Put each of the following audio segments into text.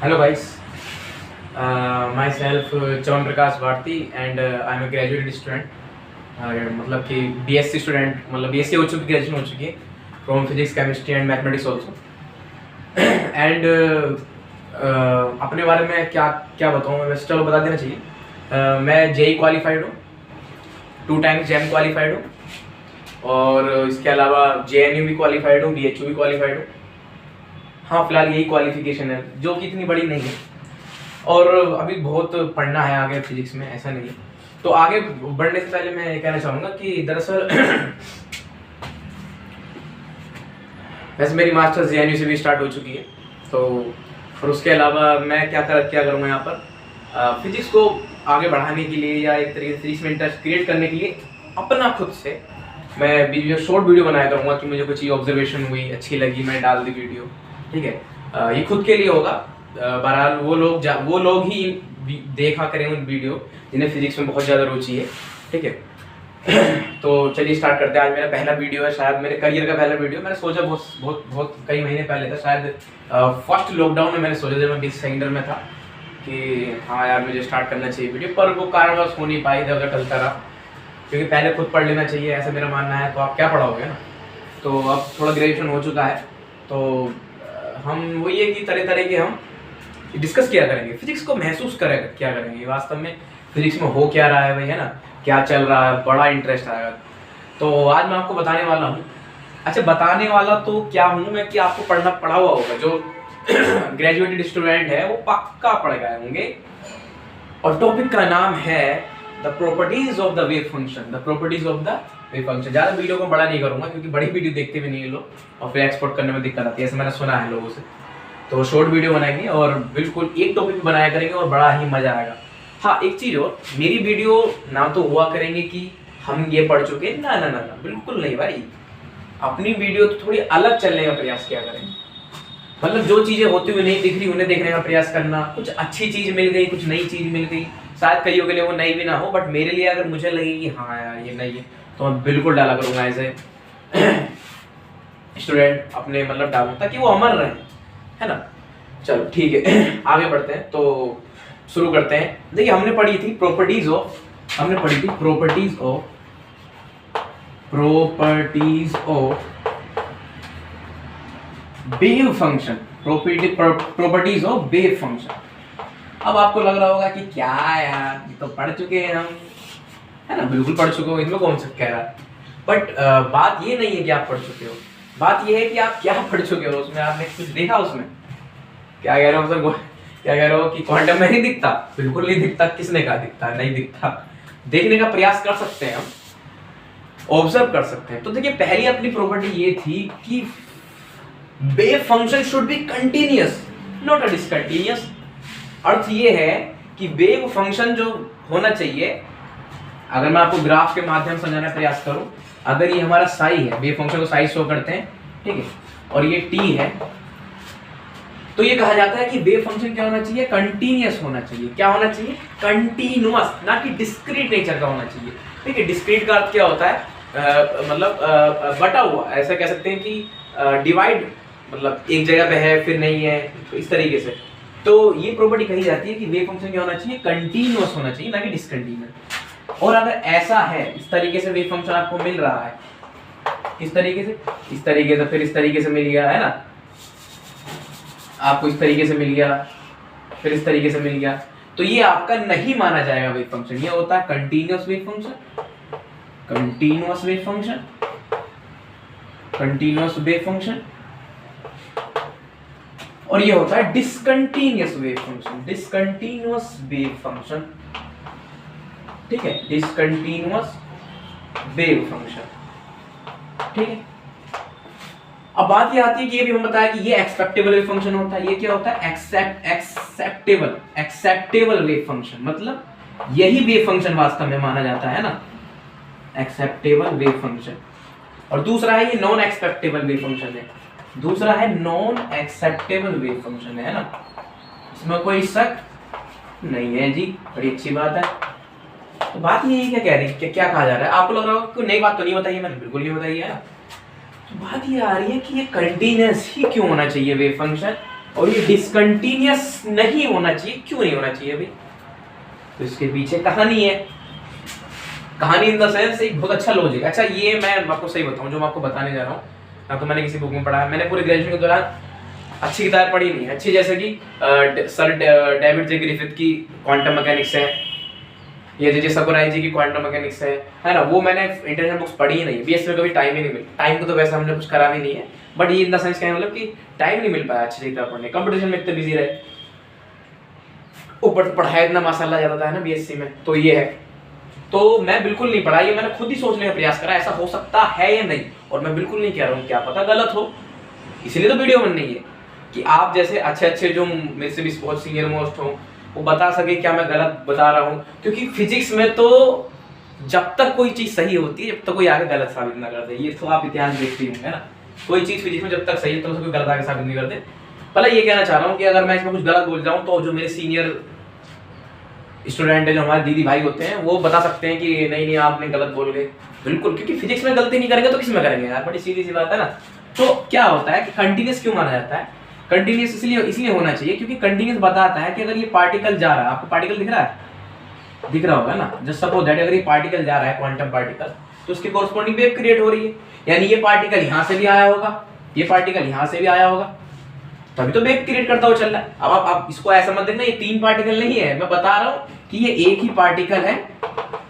Hello guys, myself Chavan Prakash Bharati and I am a graduated student. मतलब कि BSc student, मतलब BSc हो चुकी, ग्रेजुएशन हो चुकी है from physics chemistry and mathematics also. And अपने बारे में क्या क्या बताऊँ मैं, वैसे चलो बता देना चाहिए। मैं जेई क्वालिफाइड हूँ, 2 टाइम्स जेम क्वालिफाइड हूँ, और इसके अलावा जेएनयू भी क्वालिफाइड हूँ, बीएचयू भी क्वालिफाइड हूँ। हाँ, फिलहाल यही क्वालिफिकेशन है जो कि इतनी बड़ी नहीं है, और अभी बहुत पढ़ना है आगे फिजिक्स में, ऐसा नहीं है। तो आगे बढ़ने से पहले मैं कहना चाहूँगा कि दरअसल वैसे मेरी मास्टर्स जेएनयू से भी स्टार्ट हो चुकी है। तो और उसके अलावा मैं क्या करूँगा यहाँ पर फिजिक्स को आगे बढ़ाने के लिए या एक तरीके से फिजिक्स में इंटरेस्ट क्रिएट करने के लिए अपना खुद से मैं वीडियो, शॉर्ट वीडियो बनाया करूँगा कि मुझे कुछ चीज़ ऑब्जर्वेशन हुई, अच्छी लगी, मैं डाल दी वीडियो। ठीक है, ये खुद के लिए होगा। बहरहाल वो लोग ही देखा करें उन वीडियो जिन्हें फिजिक्स में बहुत ज़्यादा रुचि है। ठीक है, तो चलिए स्टार्ट करते हैं। आज मेरा पहला वीडियो है, शायद मेरे करियर का पहला वीडियो। मैंने सोचा बहुत कई महीने पहले था, शायद फर्स्ट लॉकडाउन में मैंने सोचा, जब मैं 20 सेकेंडर में था, कि हाँ यार मुझे स्टार्ट करना चाहिए वीडियो, पर वो कारणवश हो नहीं पाई, इधर चलता रहा। क्योंकि पहले खुद पढ़ लेना चाहिए, ऐसा मेरा मानना है। तो आप क्या पढ़ाओगे ना। तो अब थोड़ा ग्रेजुएशन हो चुका है, तो हम वही है कि तरह तरह के हम डिस्कस किया करेंगे, फिजिक्स को महसूस क्या करेंगे वास्तव में, फिजिक्स में हो क्या रहा है भाई, है ना, क्या चल रहा है, बड़ा इंटरेस्ट आएगा। तो आज मैं आपको बताने वाला हूँ। अच्छा, बताने वाला तो क्या हूँ मैं कि आपको पढ़ा हुआ होगा, जो ग्रेजुएटेड स्टूडेंट है वो पक्का पढ़ गए होंगे। और टॉपिक का नाम है the properties of the wave function. The properties of the wave function. ज़्यादा वीडियो को बड़ा नहीं करूँगा क्योंकि बड़ी वीडियो देखते भी नहीं है लोग, और फिर एक्सपोर्ट करने में दिक्कत आती है, ऐसा मैंने सुना है लोगों से। तो शॉर्ट वीडियो बनाएंगे और बिल्कुल एक टॉपिक पे बनाया करेंगे और बड़ा ही मजा आएगा। हाँ, एक चीज़ और, मेरी वीडियो ना तो हुआ करेंगे कि हम ये पढ़ चुके, ना ना ना ना, बिल्कुल नहीं भाई। अपनी वीडियो तो थोड़ी अलग चलने का प्रयास किया करेंगे। मतलब जो चीज़ें होती हुई नहीं दिख रही उन्हें देखने का प्रयास करना। कुछ अच्छी चीज़ मिल गई, कुछ नई चीज़ मिल गई, शायद कईयों के लिए वो नई भी ना हो, बट मेरे लिए अगर मुझे लगे कि हाँ यार ये नई है, तो मैं बिल्कुल डाला करूँगा एज ए स्टूडेंट, अपने मतलब डालूँ ताकि वो अमर रहे, है ना। चलो ठीक है, आगे बढ़ते हैं। तो शुरू करते हैं। देखिए, हमने पढ़ी थी properties of wave function. Properties of wave function. अब आपको लग रहा होगा कि क्या यार, ये तो पढ़ चुके हैं हम, है ना। बिल्कुल पढ़ चुके हो, इसमें कौन सा कह रहा है। बट बात ये नहीं है कि आप पढ़ चुके हो, बात ये है कि आप क्या पढ़ चुके हो। उसमें आपने कुछ देखा उसमें। क्या कह रहे हो सर, क्या कह रहे हो कि क्वांटम में नहीं दिखता। बिल्कुल नहीं दिखता, किसने कहा दिखता, नहीं दिखता। देखने का प्रयास कर सकते हैं हम, ऑब्जर्व कर सकते हैं। तो देखिए, पहली अपनी प्रॉपर्टी ये थी कि wave function should be continuous, not a discontinuous. अर्थ ये है कि वेव फंक्शन जो होना चाहिए, अगर मैं आपको ग्राफ के माध्यम से समझाने का प्रयास करूं, अगर ये हमारा साई है, वेव फंक्शन को साई शो करते हैं, ठीक है, और ये टी है, तो ये कहा जाता है कि वेव फंक्शन क्या होना चाहिए, कंटीन्यूअस होना चाहिए। क्या होना चाहिए, कंटीन्यूअस, ना कि डिस्क्रीट नेचर का होना चाहिए। ठीक है, डिस्क्रीट का अर्थ क्या होता है, मतलब बटा हुआ, ऐसा कह सकते हैं कि डिवाइड, मतलब एक जगह पे है फिर नहीं है, तो इस तरीके से। तो ये प्रॉपर्टी कही जाती है कि वेव फंक्शन क्या होना चाहिए, कंटीन्यूअस होना चाहिए, ना कि डिस्कंटीन्यूअस। और अगर ऐसा है, इस तरीके से वेव फंक्शन आपको मिल रहा है, इस तरीके से, इस तरीके से, फिर इस तरीके से मिल गया, है ना, आपको इस तरीके से मिल गया, फिर इस तरीके से मिल गया, तो ये आपका नहीं माना जाएगा वेव फंक्शन। ये होता है continuous wave function, continuous wave function, continuous wave function. और ये होता है discontinuous wave function, discontinuous wave function. ठीक है, डिसकंटीन्यूअस वेव फंक्शन। ठीक है, अब बात ये आती है कि ये भी हम बताया कि ये एक्सेप्टेबल वेव फंक्शन होता है। ये क्या होता है, एक्सेप्टेबल वेव फंक्शन, मतलब यही वेव फंक्शन वास्तव में माना जाता है ना, एक्सेप्टेबल वेव फंक्शन। और दूसरा है ये नॉन एक्सेप्टेबल वेव फंक्शन है, दूसरा है नॉन एक्सेप्टेबल वेव फंक्शन है ना, इसमें कोई शक नहीं है जी, बड़ी अच्छी बात है। तो बात ये क्या कह रही है, क्या कहा जा रहा है, आपको लग रहा होगा कोई नई बात तो नहीं बताई है मैंने, बिल्कुल नहीं बताई है ना। तो बात ये आ रही है कि ये कंटीन्यूअस ही क्यों होना चाहिए वेव फंक्शन, और ये डिसकंटिन्यूअस नहीं होना चाहिए। क्यों नहीं होना चाहिए भाई? तो इसके पीछे कहानी है। कहानी इन द सेंस एक बहुत अच्छा लॉजिक। अच्छा ये मैं आपको सही बताऊं, जो मैं आपको बताने जा रहा हूँ ना तो मैंने किसी बुक में पढ़ा है, मैंने पूरे ग्रेजुएशन के दौरान अच्छी किताब पढ़ी नहीं अच्छी, जैसे कि सर डेविड जे ग्रिफिथ की क्वांटम मैकेनिक्स है, ये जे सकुराई जी की क्वांटम मैकेनिक्स है ना, वो मैंने इंटरनेशनल बुक्स पढ़ी ही नहीं है। बीएस में कभी टाइम ही नहीं मिला। टाइम को तो वैसे हमने कुछ करा भी नहीं है, बट ये इन द सेंस क्या है, मतलब कि टाइम नहीं मिल पाया अच्छी से किताब पढ़ने, कंपटीशन में इतने बिजी रहे, ऊपर पढ़ाई इतना माशाल्लाह ज्यादा था ना बीएससी में। तो ये है, तो मैं बिल्कुल नहीं पढ़ा, ये मैंने खुद ही सोचने का प्रयास करा ऐसा हो सकता है या नहीं, और मैं बिल्कुल नहीं कह रहा हूँ, क्या पता गलत हो, इसीलिए तो वीडियो बन रही है कि आप जैसे अच्छे अच्छे जो मेरे से भी बहुत सीनियर मोस्ट हो वो बता सके क्या मैं गलत बता रहा हूँ। क्योंकि फिजिक्स में तो जब तक कोई चीज सही होती है जब तक कोई आगे गलत साबित ना कर दे, ये तो आप इतिहास देखते होंगे ना, कोई चीज फिजिक्स में जब तक सही है तो उसको गलत आगे साबित नहीं करते। भला ये कहना चाह रहा हूँ कि अगर मैं इसमें कुछ गलत बोल जाऊँ तो जो मेरे सीनियर स्टूडेंट है, जो हमारे दीदी भाई होते हैं, वो बता सकते हैं कि नहीं नहीं आपने गलत बोल गए। बिल्कुल, क्योंकि फिजिक्स में गलती नहीं करेंगे तो किस में करेंगे यार, बड़ी सीधी सी बात है ना। तो क्या होता है कि कंटिन्यूअस क्यों माना जाता है? कंटिन्यूअस इसलिए होना चाहिए क्योंकि कंटिन्यूअस बताता है कि अगर ये पार्टिकल जा रहा है, आपको पार्टिकल दिख रहा है, दिख रहा होगा ना, जस्ट सपोज दैट अगर ये पार्टिकल जा रहा है क्वांटम पार्टिकल, तो उसकी कॉरस्पॉन्डिंग वेव क्रिएट हो रही है, यानी ये पार्टिकल यहाँ से भी आया होगा, ये पार्टिकल यहाँ से भी आया होगा, तभी तो वेव क्रिएट करता हुआ चल रहा है। अब आप इसको ऐसा मत देखना ये तीन पार्टिकल नहीं है, मैं बता रहा हूँ कि ये एक ही पार्टिकल है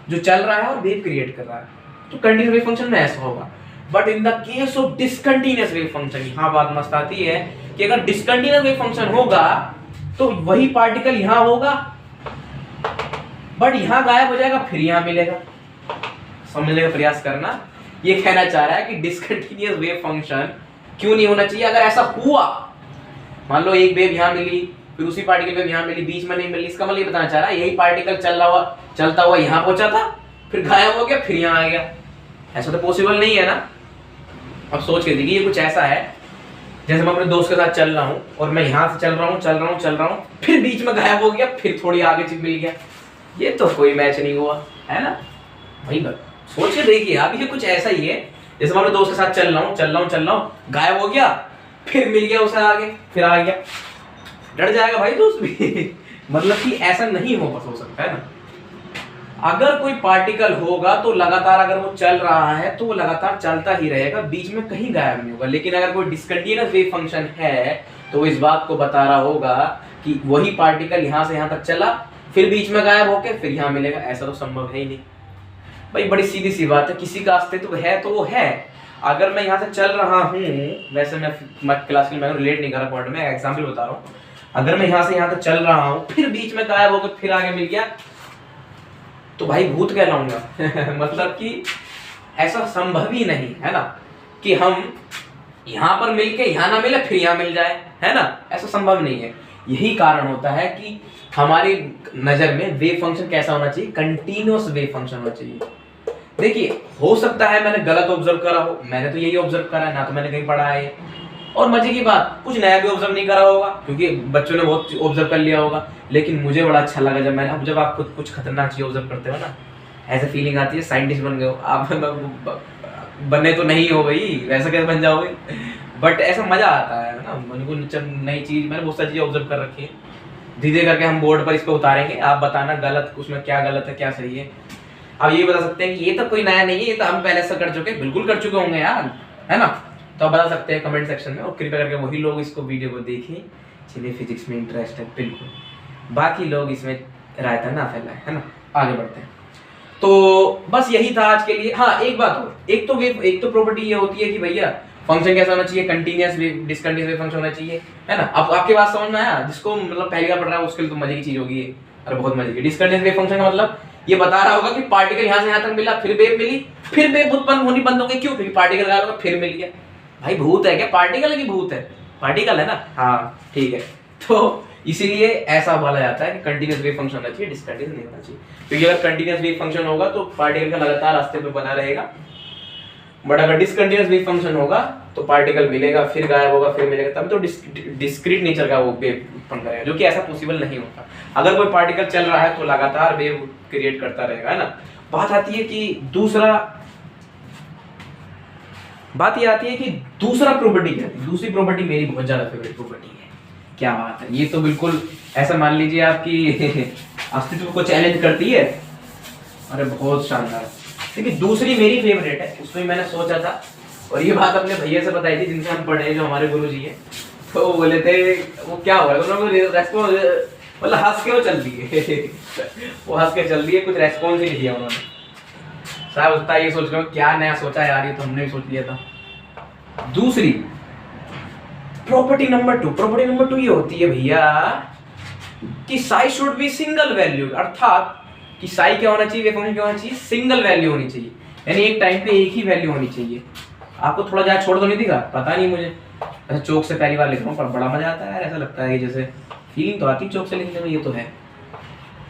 जो चल रहा है और वेव क्रिएट कर रहा है, तो कंटिन्यूअस वेव फंक्शन में ऐसा होगा। But in the case of discontinuous wave function, यहाँ बात मस्त आती है कि अगर डिसकंटिन्यूअस वेव फंक्शन होगा तो वही पार्टिकल यहाँ होगा बट यहाँ गायब हो जाएगा, फिर यहाँ मिलेगा। समझने का प्रयास करना, ये कहना चाह रहा है कि डिसकंटिन्यूअस वेव फंक्शन क्यों नहीं होना चाहिए। अगर ऐसा हुआ, मान लो एक वेव यहाँ मिली, फिर उसी पार्टिकल वेव यहाँ मिली, बीच में नहीं मिली, इसका मतलब ये बताना चाह रहा है यही पार्टिकल चलता हुआ यहाँ पहुंचा था, फिर गायब हो गया, फिर यहाँ आ गया। ऐसा तो पॉसिबल नहीं है ना। अब सोच के देखिए, ये कुछ ऐसा है जैसे मैं अपने दोस्त के साथ चल रहा हूँ और मैं यहाँ से चल रहा हूँ, फिर बीच में गायब हो गया, फिर थोड़ी आगे मिल गया, ये तो कोई मैच नहीं हुआ है ना भाई। सोच के देखिए आप, ये कुछ ऐसा ही है जैसे मैं अपने दोस्त के साथ चल रहा हूँ, गायब हो गया, फिर मिल गया उसे आगे, फिर आ गया, डर जाएगा भाई दोस्त भी मतलब कि ऐसा नहीं हो सकता है ना। अगर कोई पार्टिकल होगा तो लगातार अगर वो चल रहा है तो वो लगातार चलता ही रहेगा, बीच में कहीं गायब नहीं होगा। लेकिन अगर कोई डिसकंटिन्यूअस वेव फंक्शन है तो वो इस बात को बता रहा होगा कि वही पार्टिकल यहाँ से यहाँ तक चला, फिर बीच में गायब होकर फिर यहाँ मिलेगा। ऐसा तो संभव है ही नहीं भाई, बड़ी सीधी सी बात है। किसी का अस्तित्व है तो वो है। अगर मैं यहाँ से चल रहा हूँ, वैसे मैं क्लासिकल मैं रिलेट नहीं कर रहा पॉइंट में, एग्जाम्पल बता रहा हूँ। अगर मैं यहाँ से यहाँ तक चल रहा हूँ, फिर बीच में गायब होकर फिर आगे मिल गया, तो भाई भूत कहलाऊंगा मतलब कि ऐसा संभव ही नहीं है ना कि हम यहाँ पर मिलके यहाँ ना मिले फिर यहाँ मिल जाए, है ना, ऐसा संभव नहीं है। यही कारण होता है कि हमारी नजर में वेव फंक्शन कैसा होना चाहिए, कंटिन्यूअस वेव फंक्शन होना चाहिए। देखिए, हो सकता है मैंने गलत ऑब्जर्व करा हो, मैंने तो यही ऑब्जर्व करा है, ना तो मैंने कहीं पढ़ा है, और मजे की बात कुछ नया भी ऑब्जर्व नहीं करा होगा क्योंकि बच्चों ने बहुत ऑब्जर्व कर लिया होगा। लेकिन मुझे बड़ा अच्छा लगा जब आप खुद कुछ खतरनाक चीज ऑब्जर्व करते हो ना, ऐसे फीलिंग आती है साइंटिस्ट बन गए हो आप बने तो नहीं हो भाई, वैसा कैसे बन जाओगे, बट ऐसा मजा आता है ना। मन को नई चीज, मैंने बहुत सारी चीजें ऑब्जर्व कर रखी है, धीरे करके हम बोर्ड पर इसको उतारेंगे, आप बताना गलत उसमें क्या गलत है क्या सही है। अब ये बता सकते हैं कि ये तो कोई नया नहीं है, ये तो हम पहले से कर चुके, बिल्कुल कर चुके होंगे यार, है ना। तो आप बता सकते हैं कमेंट सेक्शन में, और कृपया करके वही लोग इसको वीडियो को देखें जिन्हें फिजिक्स में इंटरेस्ट है, बिल्कुल, बाकी लोग इसमें रायता ना फैलाए, है ना। आगे बढ़ते हैं। तो बस यही था आज के लिए। हाँ, एक बात और, एक तो प्रॉपर्टी ये होती है कि भैया फंक्शन कैसा होना चाहिए, कंटीन्यूअस डिसकंटीन्यूअस वेव फंक्शन होना चाहिए, है ना। अब आपके बात समझ में आया, जिसको मतलब पहली बार पढ़ रहा है उसके लिए तो मजे की चीज होगी, अरे बहुत मजे की। डिसकंटीन्यूअस वेव फंक्शन का मतलब ये बता रहा होगा कि पार्टिकल यहाँ से यहाँ तक मिला, फिर वेव मिली, फिर वेव उत्पन्न होनी बंद हो गई, क्यों, क्योंकि पार्टिकल गायब होगा, फिर मिल गया। भाई भूत है क्या, पार्टिकल है कि भूत है, पार्टिकल है ना, हाँ ठीक है। तो इसीलिए ऐसा बोला जाता है कि कंटीन्यूअस वेव फंक्शन होना चाहिए, डिसकंटीन्यूअस नहीं होना चाहिए, क्योंकि अगर कंटीन्यूअस वेव फंक्शन होगा तो पार्टिकल का लगातार अस्तित्व बना रहेगा, बट अगर डिसकंटीन्यूअस वेव फंक्शन होगा तो पार्टिकल मिलेगा, फिर गायब होगा, फिर मिलेगा, तब तो डिस्क्रीट नेचर का वो वेव उत्पन्न करेगा, जो कि ऐसा पॉसिबल नहीं होता। अगर कोई पार्टिकल चल रहा है तो लगातार वेव क्रिएट करता रहेगा, है ना। बात आती है कि दूसरा प्रॉपर्टी क्या है, दूसरी प्रॉपर्टी मेरी बहुत ज्यादा फेवरेट प्रॉपर्टी है, क्या बात है, ये तो बिल्कुल ऐसा मान लीजिए आपकी अस्तित्व को चैलेंज करती है। अरे बहुत शानदार। देखिए दूसरी मेरी फेवरेट है, उसमें मैंने सोचा था और ये बात अपने भैया से बताई थी जिनसे हम पढ़े, जो हमारे गुरु जी है। तो वो बोले थे वो क्या हुआ, उन्होंने मतलब हंस के वो चल दिए वो हंस के चल दिए, कुछ रेस्पॉन्स ही नहीं दिया उन्होंने। साहब उतना ये सोच रहे हो क्या नया सोचा यार, ये तो हमने भी सोच लिया था। दूसरी प्रॉपर्टी नंबर 2 ये होती है भैया कि Sai should be single valued, अर्थात कि साई क्या होना चाहिए, फंक्शन क्या होना चाहिए, सिंगल वैल्यू होनी चाहिए, यानी एक टाइम पे एक ही वैल्यू होनी चाहिए। आपको थोड़ा ज्यादा छोड़ तो नहीं दिखा, पता नहीं मुझे, ऐसा चौक से पहली बार लिख रहा हूँ पर बड़ा मजा आता है यार, ऐसा लगता है कि जैसे फीलिंग तो आती चौक से लिखने में, ये तो है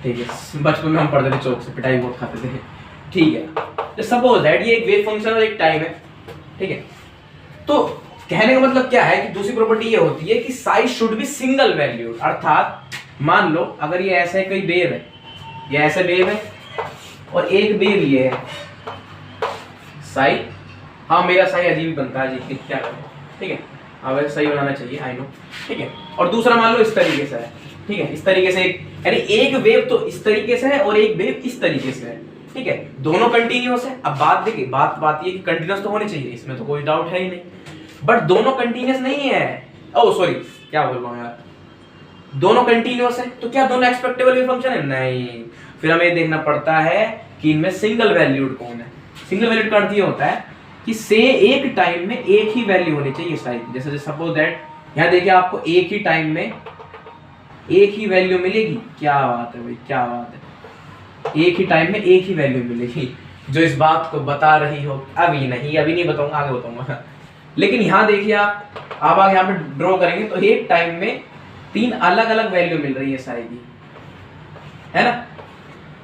ठीक है। बचपन में हम पढ़ते थे चौक से, पिटाई बहुत खाते थे, ठीक है। सपोज दैट ये एक वेव फंक्शन और एक टाइम है, ठीक है। तो कहने का मतलब क्या है कि दूसरी प्रॉपर्टी ये होती है कि size should be single valued, अर्थात मान लो अगर ये ऐसा है, कोई वेव है, ये ऐसा वेव है और एक वेव ये है साई, हाँ मेरा साई अजीब ही बनता है जी, क्या करें, ठीक है। हाँ वैसे सही बनाना चाहिए, आई नो, ठीक है। और दूसरा मान लो इस तरीके से है, ठीक है, इस तरीके से यानी एक वेव तो इस तरीके से है और एक वेव इस तरीके से है, ठीक है। दोनों कंटिन्यूअस है। अब बात देखिए, बात ये कि कंटिन्यूअस तो होनी चाहिए, इसमें तो कोई डाउट है ही नहीं, बट दोनों कंटिन्यूअस नहीं है। ओह सॉरी, क्या बोल रहा हूँ यार, दोनों कंटिन्यूअस है तो क्या दोनों एक्सपेक्टेबल वेव फंक्शन है? नहीं, फिर हमें देखना पड़ता है कि इनमें सिंगल वैल्यूड कौन है। सिंगल वैल्यूड का अर्थ ये होता है कि से एक टाइम में एक ही वैल्यू होनी चाहिए साई की। जैसे सपोज दैट यहाँ देखिए आपको एक ही टाइम में एक ही वैल्यू मिलेगी, क्या बात है भाई, क्या बात है, एक ही टाइम में एक ही वैल्यू मिलेगी। जो इस बात को बता रही हो, अभी नहीं बताऊंगा, आगे बताऊंगा। लेकिन यहाँ देखिए आप आगे यहाँ पे ड्रॉ करेंगे तो एक टाइम में 3 अलग अलग वैल्यू मिल रही है साई की, है ना,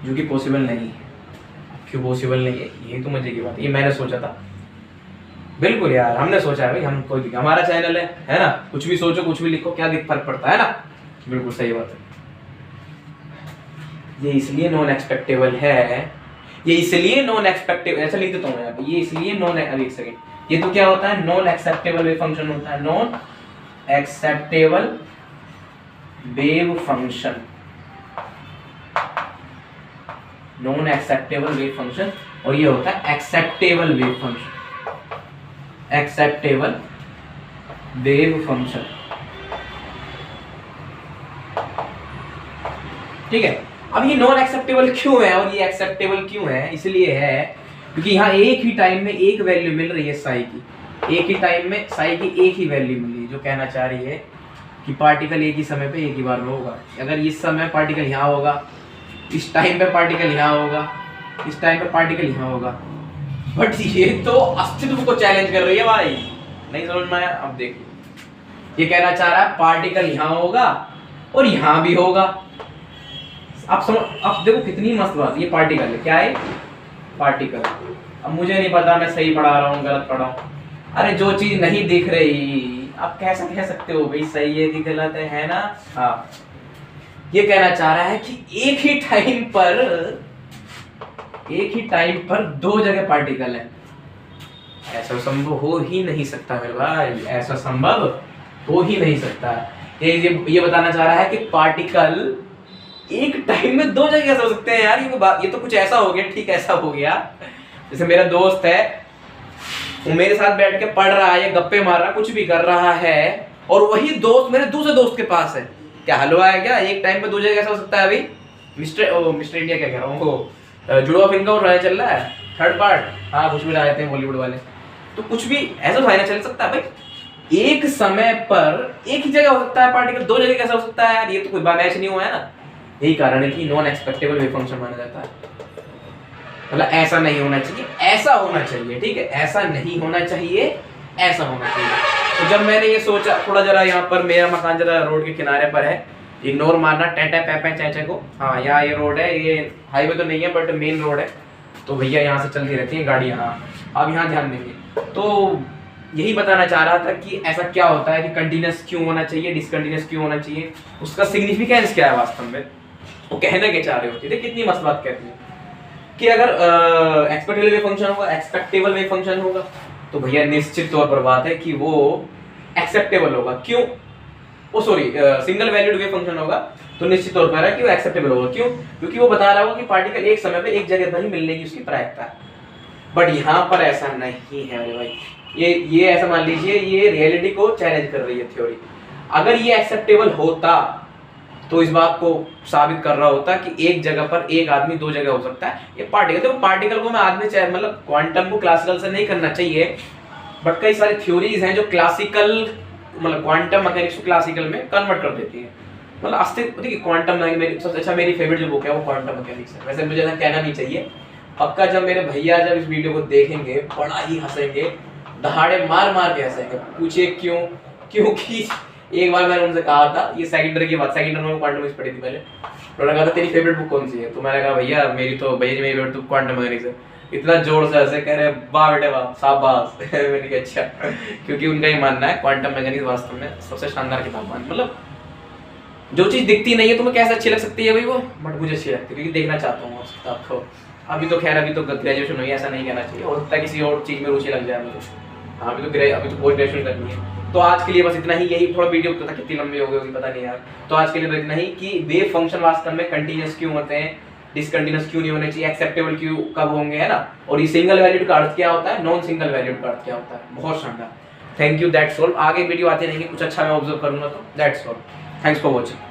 जो कि पॉसिबल नहीं है। क्यों पॉसिबल नहीं है, ये तो मजे की बात है, ये मैंने सोचा था, बिल्कुल यार हमने सोचा है भाई, हम कोई हमारा चैनल है ना, कुछ भी सोचो कुछ भी लिखो, क्या फर्क पड़ता है ना, बिल्कुल सही बात है। ये इसलिए नॉन एक्सपेक्टेबल है, ये इसलिए नॉन एक्सपेक्टेबल, ऐसा लिख देता हूँ यहाँ पे, ये इसलिए नॉन, अभी एक सेकंड, ये तो क्या होता है, नॉन एक्सेप्टेबल वेव फंक्शन होता है, non acceptable wave function, non acceptable wave function, और ये होता है acceptable wave function, acceptable wave function, ठीक है। अब ये नॉन एक्सेप्टेबल क्यों है और ये एक्सेप्टेबल क्यों है? इसलिए है क्योंकि यहाँ एक ही टाइम में एक वैल्यू मिल रही है साई की, एक ही टाइम में साई की एक ही वैल्यू मिल रही है, जो कहना चाह रही है कि पार्टिकल एक ही समय पे एक ही बार में होगा। अगर इस समय पार्टिकल यहाँ होगा, इस टाइम पे पार्टिकल यहाँ होगा, इस टाइम पे पार्टिकल यहाँ होगा, बट ये तो अस्तित्व को चैलेंज कर रही है भाई, नहीं समझ में आया? अब देखिए ये कहना चाह रहा है पार्टिकल यहाँ होगा और यहाँ भी होगा। आप समझ, अब देखो कितनी मस्त बात, ये पार्टिकल है, क्या है पार्टिकल। अब मुझे नहीं पता मैं सही पढ़ा रहा हूँ गलत पढ़ा हूँ, अरे जो चीज नहीं दिख रही आप कैसा कह सकते हो भाई सही है कि गलत है ना? हाँ, ये कहना चाह रहा है कि एक ही टाइम पर 2 जगह पार्टिकल है। ऐसा संभव हो ही नहीं सकता मेरे भाई, ऐसा संभव हो ही नहीं सकता। ये बताना चाह रहा है कि पार्टिकल एक टाइम में 2 जगह कैसे हो सकते हैं यार, ये तो कुछ ऐसा हो गया, ठीक ऐसा हो गया जैसे मेरा दोस्त है, वो मेरे साथ बैठ के पढ़ रहा है, गप्पे मार रहा है, कुछ भी कर रहा है, और वही दोस्त मेरे दूसरे दोस्त के पास है। क्या हलवा है क्या? एक टाइम पे 2 जगह कैसा हो सकता है? अभी मिस्टर इंडिया क्या कह रहा हूँ, जुड़वा फिल्म का ट्रायल चल रहा है, 3rd पार्ट, हाँ कुछ भी लाए थे बॉलीवुड वाले, तो कुछ भी ऐसा फाइनल चल सकता है भाई, एक समय पर एक ही जगह हो सकता है पार्टिकल, 2 जगह कैसा हो सकता है यार? ये तो कोई मैच नहीं हुआ है ना। यही कारण है कि नॉन एक्सपेक्टेबल वेव फंक्शन माना जाता है। मतलब ऐसा नहीं होना चाहिए, ऐसा होना चाहिए, ठीक है, ऐसा नहीं होना चाहिए, ऐसा होना चाहिए। तो जब मैंने ये सोचा, थोड़ा जरा यहाँ पर मेरा मकान जरा रोड के किनारे पर है, इग्नोर मारना टेटे पैपे चैचे को, हाँ यहाँ ये रोड है, ये हाईवे तो नहीं है बट मेन रोड है, तो भैया यहाँ से चलती रहती है गाड़ियाँ, हाँ अब यहाँ ध्यान देंगे। तो यही बताना चाह रहा था कि ऐसा क्या होता है कि कंटिन्यूअस क्यों होना चाहिए, डिसकंटिन्यूअस क्यों होना चाहिए, उसका सिग्निफिकेंस क्या है वास्तव में, वो कहना क्या चाह रहे होते हैं। कितनी मस्त बात कहती है कि अगर एक्सपेक्टेबल वेव फंक्शन होगा तो भैया निश्चित तौर पर बात है कि वो एक्सेप्टेबल होगा। क्यों? Oh sorry single valued wave function होगा तो निश्चित तौर पर है कि वो एक्सेप्टेबल होगा। क्यों? क्योंकि वो बता रहा होगा कि पार्टिकल एक समय पे एक जगह पर ही मिलने की उसकी प्रायिकता है। बट यहाँ पर ऐसा नहीं है मेरे भाई, ये ऐसा मान लीजिए ये रियलिटी को चैलेंज कर रही है थ्योरी। अगर ये एक्सेप्टेबल होता तो इस बात को साबित कर रहा होता कि एक जगह पर एक आदमी दो जगह हो सकता है। ये पार्टिकल, तो पार्टिकल को मैं आदमी चाहे मतलब क्वांटम को क्लासिकल से नहीं करना चाहिए, बट कई सारी थ्योरीज हैं जो क्लासिकल मतलब क्वांटम मैकेनिक्स को क्लासिकल में कन्वर्ट कर देती है। मतलब अस्तित्व देखिए क्वांटम मेरी सबसे अच्छा मेरी फेवरेट जो बुक है वो क्वांटम मैकेनिक्स है। वैसे मुझे ऐसा कहना नहीं चाहिए, पक्का जब मेरे भैया जब इस वीडियो को देखेंगे बड़ा ही हंसेंगे, दहाड़े मार मार के हंसेंगे। पूछिए क्यों? क्योंकि एक बार मैंने उनसे कहा था, ये सेकेंडरी की बात, सेकेंडरी में क्वांटम मैकेनिक्स पढ़ी थी पहले, उन्होंने कहा था तेरी फेवरेट बुक कौन सी है? तो मैंने कहा भैया मेरी तो भैया जी मेरी फेवरेट बुक क्वांटम मैकेनिक्स है। इतना जोर से हंसे, कह रहे वाह बेटे वाह शाबाश। मैंने कहा अच्छा, क्योंकि उनका ही मानना है क्वांटम मैकेनिक्स वास्तव में सबसे शानदार किताब मान, मतलब जो चीज दिखती नहीं है तुम्हें कैसे अच्छी लग सकती है भाई वो, बट मुझे अच्छी लगती है क्योंकि देखना चाहता हूँ उस किताब को। अभी तो खैर अभी तो ग्रेजुएशन हुई है, ऐसा नहीं कहना चाहिए, हो सकता है किसी और चीज में रुचि लग जाए मुझे। हाँ अभी तो पोस्ट ग्रेजुएशन करनी है। तो आज के लिए बस इतना ही, यही थोड़ा वीडियो पता कितनी लंबी हो गई होगी पता नहीं यार। तो आज के लिए बस इतना ही कि वेव फंक्शन वास्तव में कंटीन्यूअस क्यों होते हैं, डिसकंटीन्यूअस क्यों नहीं होने चाहिए, एक्सेप्टेबल क्यों कब होंगे, है ना। और ये सिंगल वैल्यूड का अर्थ क्या होता है, नॉन सिंगल वैल्यूड का अर्थ क्या होता है। बहुत शानदार, थैंक यू, दैट्स ऑल। आगे वीडियो आते रहेंगे, कुछ अच्छा मैं ऑब्जर्व करूंगा तो that's all, thanks for watching.